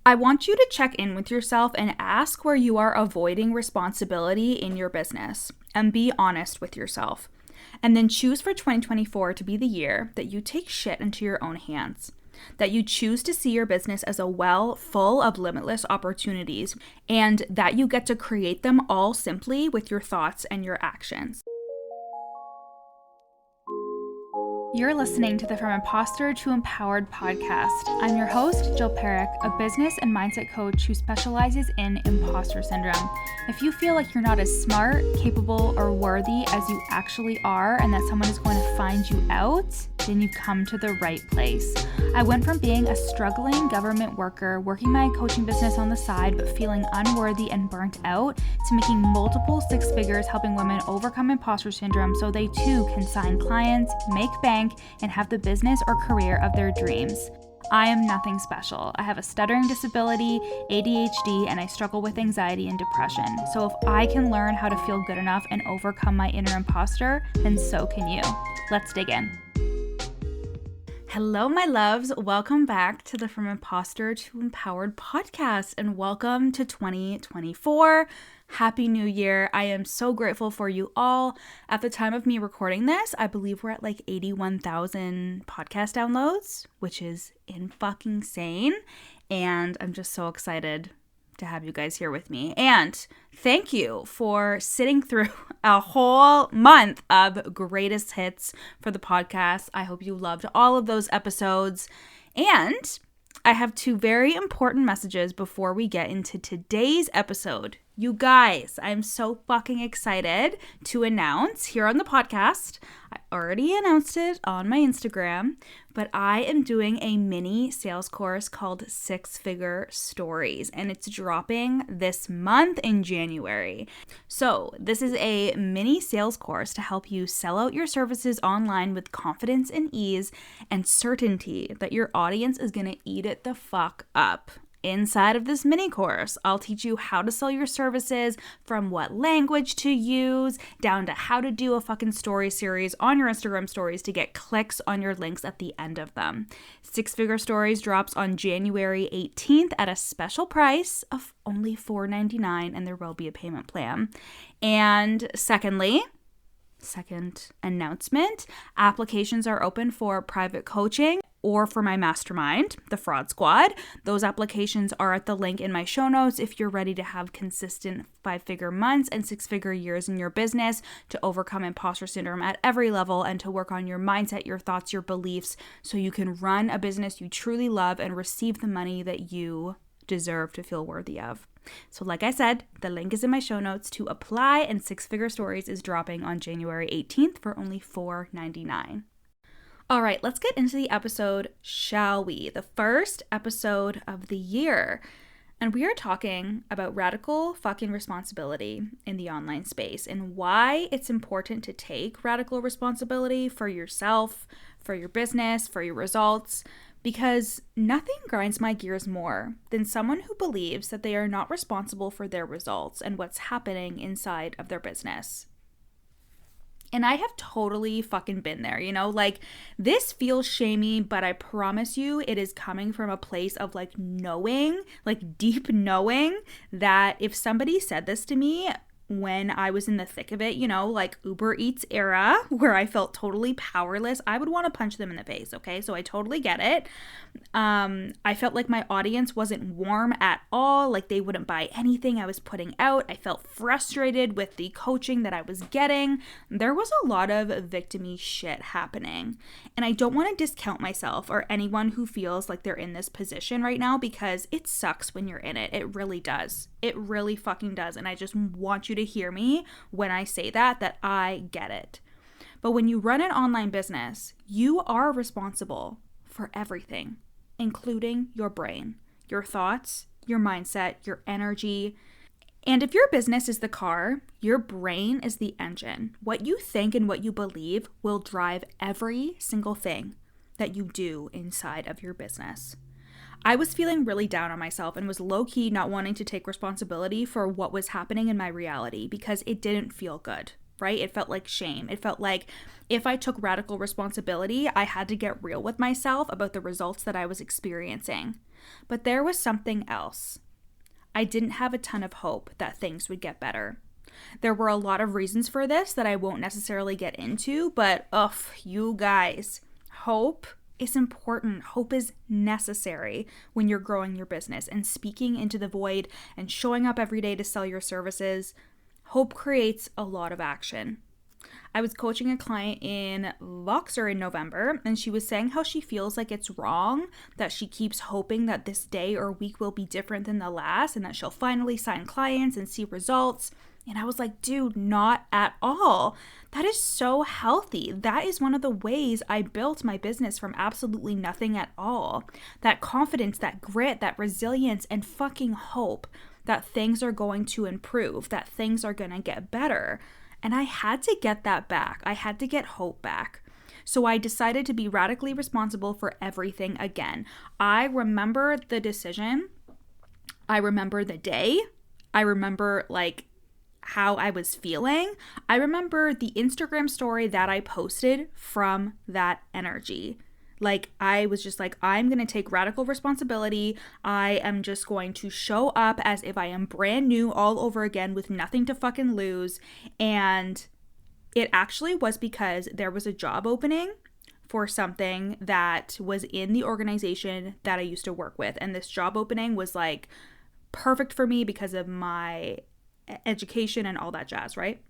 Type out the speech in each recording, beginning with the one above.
I want you to check in with yourself and ask where you are avoiding responsibility in your business, and be honest with yourself. And then choose for 2024 to be the year that you take shit into your own hands, that you choose to see your business as a well full of limitless opportunities, and that you get to create them all simply with your thoughts and your actions. You're listening to the From Imposter to Empowered podcast. I'm your host, Jill Perrick, a business and mindset coach who specializes in imposter syndrome. If you feel like you're not as smart, capable, or worthy as you actually are, and that someone is going to find you out, then you've come to the right place. I went from being a struggling government worker, working my coaching business on the side, but feeling unworthy and burnt out, to making multiple six figures helping women overcome imposter syndrome so they too can sign clients, make bank, and have the business or career of their dreams. I am nothing special. I have a stuttering disability, ADHD, and I struggle with anxiety and depression. So if I can learn how to feel good enough and overcome my inner imposter, then so can you. Let's dig in. Hello, my loves. Welcome back to the From Imposter to Empowered podcast, and welcome to 2024. Happy New Year. I am so grateful for you all. At the time of me recording this, I believe we're at like 81,000 podcast downloads, which is fucking insane. And I'm just so excited to have you guys here with me. And thank you for sitting through a whole month of greatest hits for the podcast. I hope you loved all of those episodes. And I have two very important messages before we get into today's episode. You guys, I'm so fucking excited to announce here on the podcast. I already announced it on my Instagram, but I am doing a mini sales course called Six Figure Stories, and it's dropping this month in January. So this is a mini sales course to help you sell out your services online with confidence and ease and certainty that your audience is going to eat it the fuck up. Inside of this mini course, I'll teach you how to sell your services, from what language to use, down to how to do a fucking story series on your Instagram stories to get clicks on your links at the end of them. Six Figure Stories drops on January 18th at a special price of only $4.99, and there will be a payment plan. And second announcement, applications are open for private coaching or for my mastermind, the Fraud Squad. Those applications are at the link in my show notes if you're ready to have consistent 5-figure months and 6-figure years in your business, to overcome imposter syndrome at every level, and to work on your mindset, your thoughts, your beliefs, so you can run a business you truly love and receive the money that you deserve to feel worthy of. So like I said, the link is in my show notes to apply, and Six Figure Stories is dropping on January 18th for only $4.99. All right, let's get into the episode, shall we? The first episode of the year. And we are talking about radical fucking responsibility in the online space, and why it's important to take radical responsibility for yourself, for your business, for your results, because nothing grinds my gears more than someone who believes that they are not responsible for their results and what's happening inside of their business. And I have totally fucking been there, like, this feels shamey, but I promise you it is coming from a place of knowing, deep knowing, that if somebody said this to me when I was in the thick of it, Uber Eats era, where I felt totally powerless, I would want to punch them in the face, okay? So I totally get it. I felt like my audience wasn't warm at all, like they wouldn't buy anything I was putting out. I felt frustrated with the coaching that I was getting. There was a lot of victim-y shit happening. And I don't want to discount myself or anyone who feels like they're in this position right now, because it sucks when you're in it. It really does. It really fucking does. And I just want you to hear me when I say that I get it. But when you run an online business, you are responsible for everything, including your brain, your thoughts, your mindset, your energy. And if your business is the car, your brain is the engine. What you think and what you believe will drive every single thing that you do inside of your business. I was feeling really down on myself and was low-key not wanting to take responsibility for what was happening in my reality, because it didn't feel good. right? It felt like shame. It felt like if I took radical responsibility, I had to get real with myself about the results that I was experiencing. But there was something else. I didn't have a ton of hope that things would get better. There were a lot of reasons for this that I won't necessarily get into, but you guys, hope is important. Hope is necessary when you're growing your business and speaking into the void and showing up every day to sell your services. Hope creates a lot of action. I was coaching a client in Voxer in November, and she was saying how she feels like it's wrong that she keeps hoping that this day or week will be different than the last and that she'll finally sign clients and see results. And I was like, dude, not at all. That is so healthy. That is one of the ways I built my business from absolutely nothing at all. That confidence, that grit, that resilience, and fucking hope that things are going to improve, that things are going to get better. And I had to get that back. I had to get hope back. So I decided to be radically responsible for everything again. I remember the decision. I remember the day. I remember how I was feeling. I remember the Instagram story that I posted from that energy. I was just like, I'm going to take radical responsibility. I am just going to show up as if I am brand new all over again with nothing to fucking lose. And it actually was because there was a job opening for something that was in the organization that I used to work with. And this job opening was perfect for me because of my education and all that jazz, right?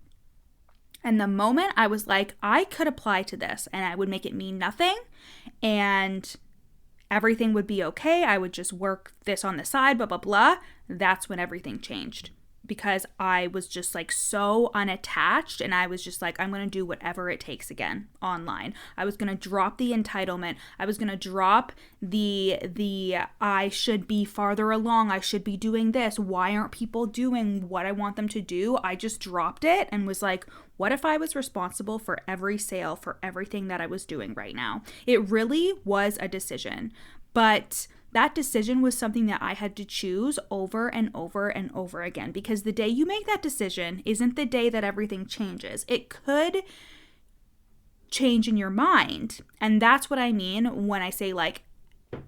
And the moment I was like, I could apply to this and I would make it mean nothing and everything would be okay. I would just work this on the side, blah, blah, blah. That's when everything changed because I was just so unattached and I was just like, I'm going to do whatever it takes again online. I was going to drop the entitlement. I was going to drop the I should be farther along. I should be doing this. Why aren't people doing what I want them to do? I just dropped it and was like, what if I was responsible for every sale, for everything that I was doing right now? It really was a decision, but that decision was something that I had to choose over and over and over again because the day you make that decision isn't the day that everything changes. It could change in your mind. And that's what I mean when I say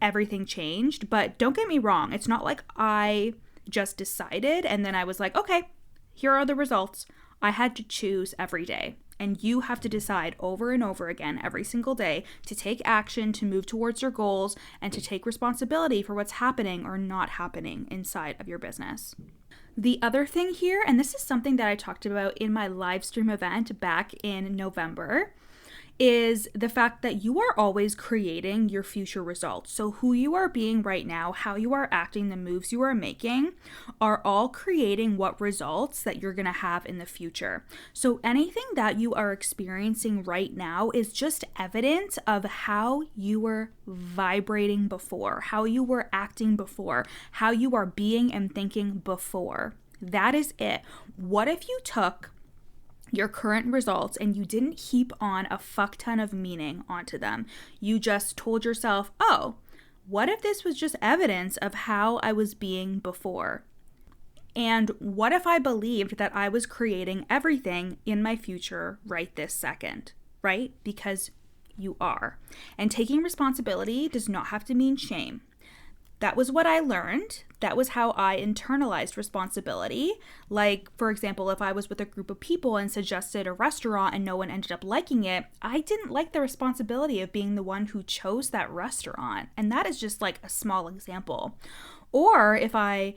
everything changed. But don't get me wrong. It's not like I just decided and then I was like, okay, here are the results. I had to choose every day. And you have to decide over and over again every single day to take action, to move towards your goals, and to take responsibility for what's happening or not happening inside of your business. The other thing here, and this is something that I talked about in my live stream event back in November, is the fact that you are always creating your future results. So who you are being right now, how you are acting, the moves you are making are all creating what results that you're going to have in the future. So anything that you are experiencing right now is just evidence of how you were vibrating before, how you were acting before, how you are being and thinking before. That is it. What if you took your current results and you didn't heap on a fuck ton of meaning onto them? You just told yourself, oh, what if this was just evidence of how I was being before? And what if I believed that I was creating everything in my future right this second, right? Because you are. And taking responsibility does not have to mean shame. That was what I learned. That was how I internalized responsibility. For example, if I was with a group of people and suggested a restaurant and no one ended up liking it, I didn't like the responsibility of being the one who chose that restaurant. And that is just a small example. Or if I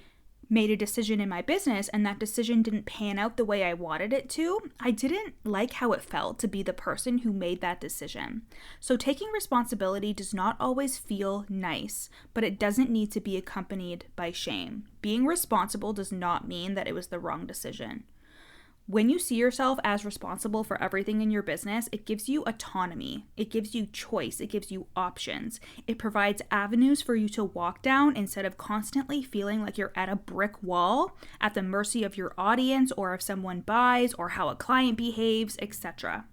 made a decision in my business and that decision didn't pan out the way I wanted it to, I didn't like how it felt to be the person who made that decision. So taking responsibility does not always feel nice, but it doesn't need to be accompanied by shame. Being responsible does not mean that it was the wrong decision. When you see yourself as responsible for everything in your business, it gives you autonomy. It gives you choice. It gives you options. It provides avenues for you to walk down instead of constantly feeling like you're at a brick wall at the mercy of your audience or if someone buys or how a client behaves, etc.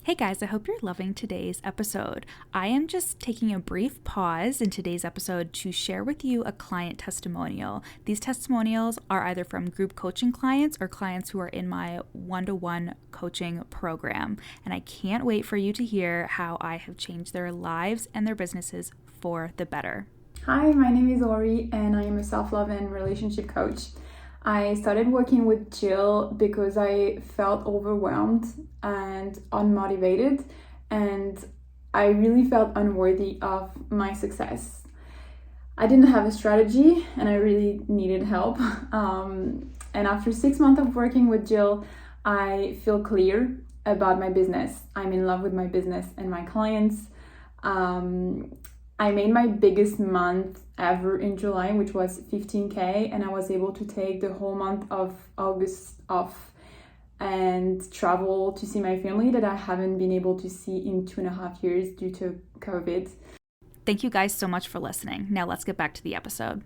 Hey guys, I hope you're loving today's episode. I am just taking a brief pause in today's episode to share with you a client testimonial. These testimonials are either from group coaching clients or clients who are in my one-to-one coaching program. And I can't wait for you to hear how I have changed their lives and their businesses for the better. Hi, my name is Ori and I am a self-love and relationship coach. I started working with Jill because I felt overwhelmed and unmotivated, and I really felt unworthy of my success. I didn't have a strategy and I really needed help. And after 6 months of working with Jill, I feel clear about my business. I'm in love with my business and my clients. I made my biggest month ever in July, which was 15K, and I was able to take the whole month of August off and travel to see my family that I haven't been able to see in 2.5 years due to COVID. Thank you guys so much for listening. Now let's get back to the episode.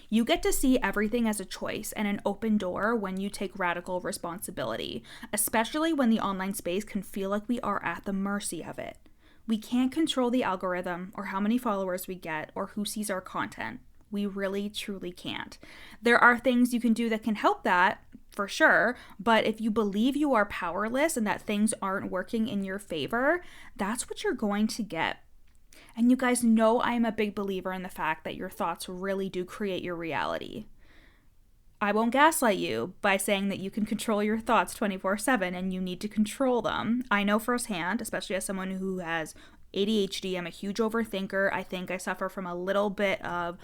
You get to see everything as a choice and an open door when you take radical responsibility, especially when the online space can feel like we are at the mercy of it. We can't control the algorithm or how many followers we get or who sees our content. We really, truly can't. There are things you can do that can help that, for sure, but if you believe you are powerless and that things aren't working in your favor, that's what you're going to get. And you guys know I'm a big believer in the fact that your thoughts really do create your reality. I won't gaslight you by saying that you can control your thoughts 24/7 and you need to control them. I know firsthand, especially as someone who has ADHD, I'm a huge overthinker. I think I suffer from a little bit of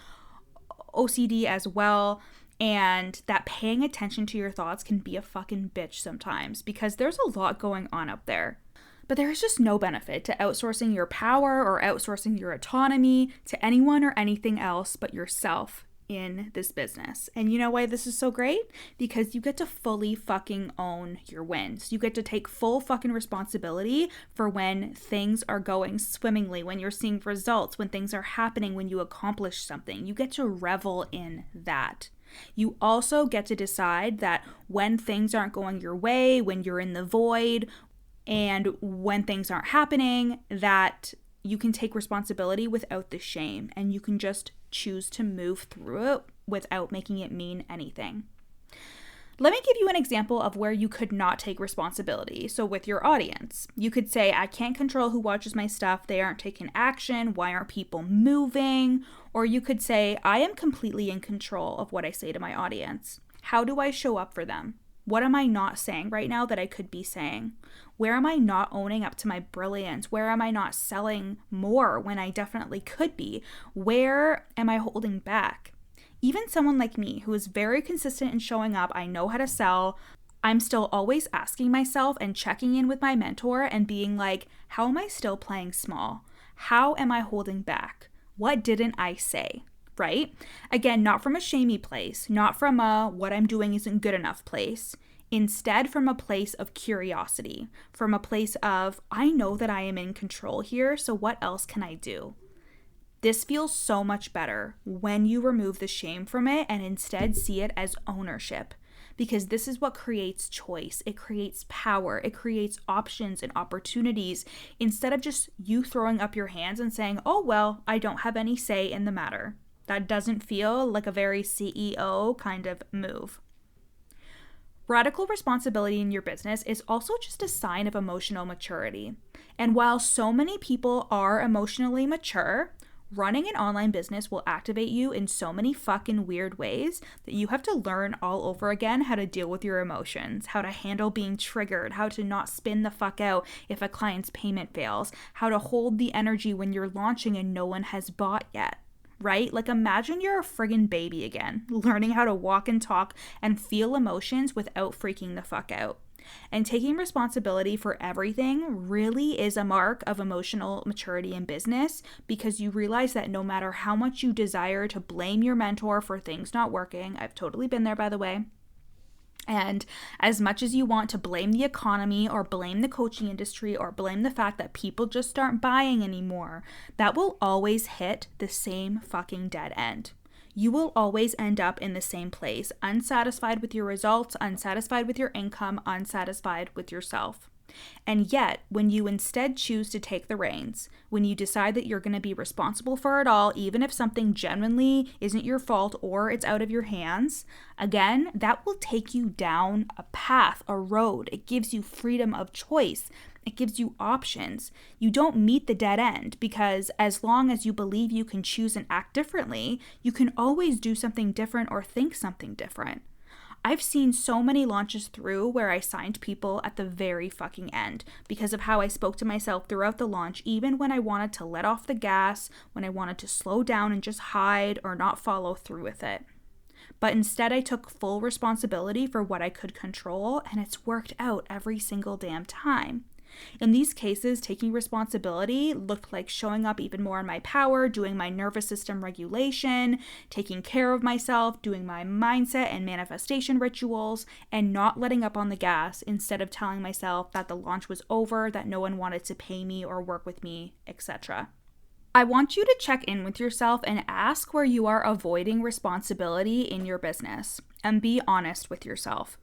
OCD as well. And that paying attention to your thoughts can be a fucking bitch sometimes because there's a lot going on up there. But there is just no benefit to outsourcing your power or outsourcing your autonomy to anyone or anything else but yourself in this business. And you know why this is so great? Because you get to fully fucking own your wins. You get to take full fucking responsibility for when things are going swimmingly, when you're seeing results, when things are happening, when you accomplish something. You get to revel in that. You also get to decide that when things aren't going your way, when you're in the void, and when things aren't happening, that you can take responsibility without the shame and you can just choose to move through it without making it mean anything. Let me give you an example of where you could not take responsibility. So with your audience, you could say, I can't control who watches my stuff. They aren't taking action. Why aren't people moving? Or you could say, I am completely in control of what I say to my audience. How do I show up for them? What am I not saying right now that I could be saying? Where am I not owning up to my brilliance? Where am I not selling more when I definitely could be? Where am I holding back? Even someone like me who is very consistent in showing up, I know how to sell, I'm still always asking myself and checking in with my mentor and being like, how am I still playing small? How am I holding back? What didn't I say? Right? Again, not from a shamey place, not from a what I'm doing isn't good enough place. Instead, from a place of curiosity, from a place of, I know that I am in control here, so what else can I do? This feels so much better when you remove the shame from it and instead see it as ownership. Because this is what creates choice. It creates power. It creates options and opportunities instead of just you throwing up your hands and saying, oh, well, I don't have any say in the matter. That doesn't feel like a very CEO kind of move. Radical responsibility in your business is also just a sign of emotional maturity. And while so many people are emotionally mature, running an online business will activate you in so many fucking weird ways that you have to learn all over again how to deal with your emotions, how to handle being triggered, how to not spin the fuck out if a client's payment fails, how to hold the energy when you're launching and no one has bought yet. Right? Like imagine you're a friggin' baby again, learning how to walk and talk and feel emotions without freaking the fuck out. And taking responsibility for everything really is a mark of emotional maturity in business because you realize that no matter how much you desire to blame your mentor for things not working, I've totally been there by the way, and as much as you want to blame the economy or blame the coaching industry or blame the fact that people just aren't buying anymore, that will always hit the same fucking dead end. You will always end up in the same place, unsatisfied with your results, unsatisfied with your income, unsatisfied with yourself. And yet, when you instead choose to take the reins, when you decide that you're going to be responsible for it all, even if something genuinely isn't your fault or it's out of your hands, again, that will take you down a path, a road. It gives you freedom of choice. It gives you options. You don't meet the dead end because as long as you believe you can choose and act differently, you can always do something different or think something different. I've seen so many launches through where I signed people at the very fucking end because of how I spoke to myself throughout the launch, even when I wanted to let off the gas, when I wanted to slow down and just hide or not follow through with it. But instead, I took full responsibility for what I could control, and it's worked out every single damn time. In these cases, taking responsibility looked like showing up even more in my power, doing my nervous system regulation, taking care of myself, doing my mindset and manifestation rituals, and not letting up on the gas instead of telling myself that the launch was over, that no one wanted to pay me or work with me, etc. I want you to check in with yourself and ask where you are avoiding responsibility in your business, and be honest with yourself.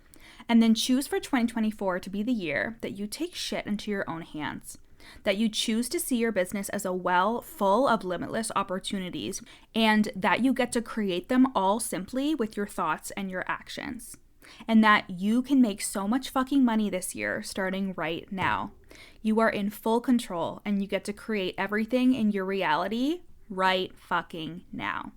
And then choose for 2024 to be the year that you take shit into your own hands, that you choose to see your business as a well full of limitless opportunities, and that you get to create them all simply with your thoughts and your actions. And that you can make so much fucking money this year starting right now. You are in full control and you get to create everything in your reality right fucking now.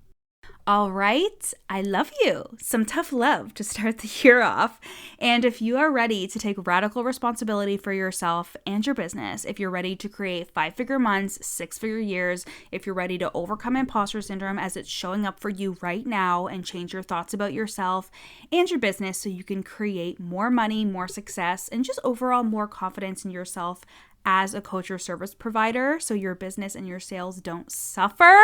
All right, I love you. Some tough love to start the year off. And if you are ready to take radical responsibility for yourself and your business, if you're ready to create 5-figure months, 6-figure years, if you're ready to overcome imposter syndrome as it's showing up for you right now and change your thoughts about yourself and your business so you can create more money, more success, and just overall more confidence in yourself as a coach or service provider so your business and your sales don't suffer,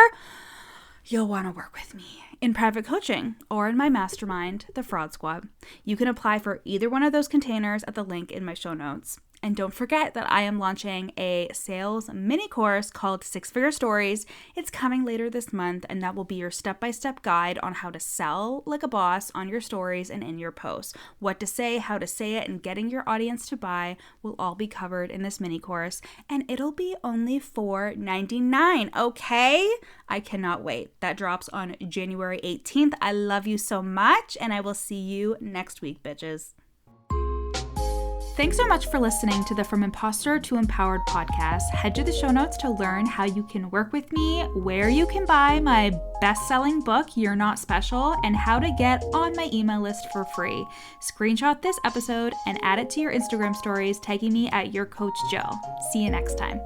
you'll want to work with me in private coaching or in my mastermind, the Fraud Squad. You can apply for either one of those containers at the link in my show notes. And don't forget that I am launching a sales mini course called 6-Figure Stories. It's coming later this month, and that will be your step-by-step guide on how to sell like a boss on your stories and in your posts. What to say, how to say it, and getting your audience to buy will all be covered in this mini course, and it'll be only $4.99, okay? I cannot wait. That drops on January 18th. I love you so much, and I will see you next week, bitches. Thanks so much for listening to the From Imposter to Empowered podcast. Head to the show notes to learn how you can work with me, where you can buy my best-selling book, You're Not Special, and how to get on my email list for free. Screenshot this episode and add it to your Instagram stories, tagging me at YourCoachJill. See you next time.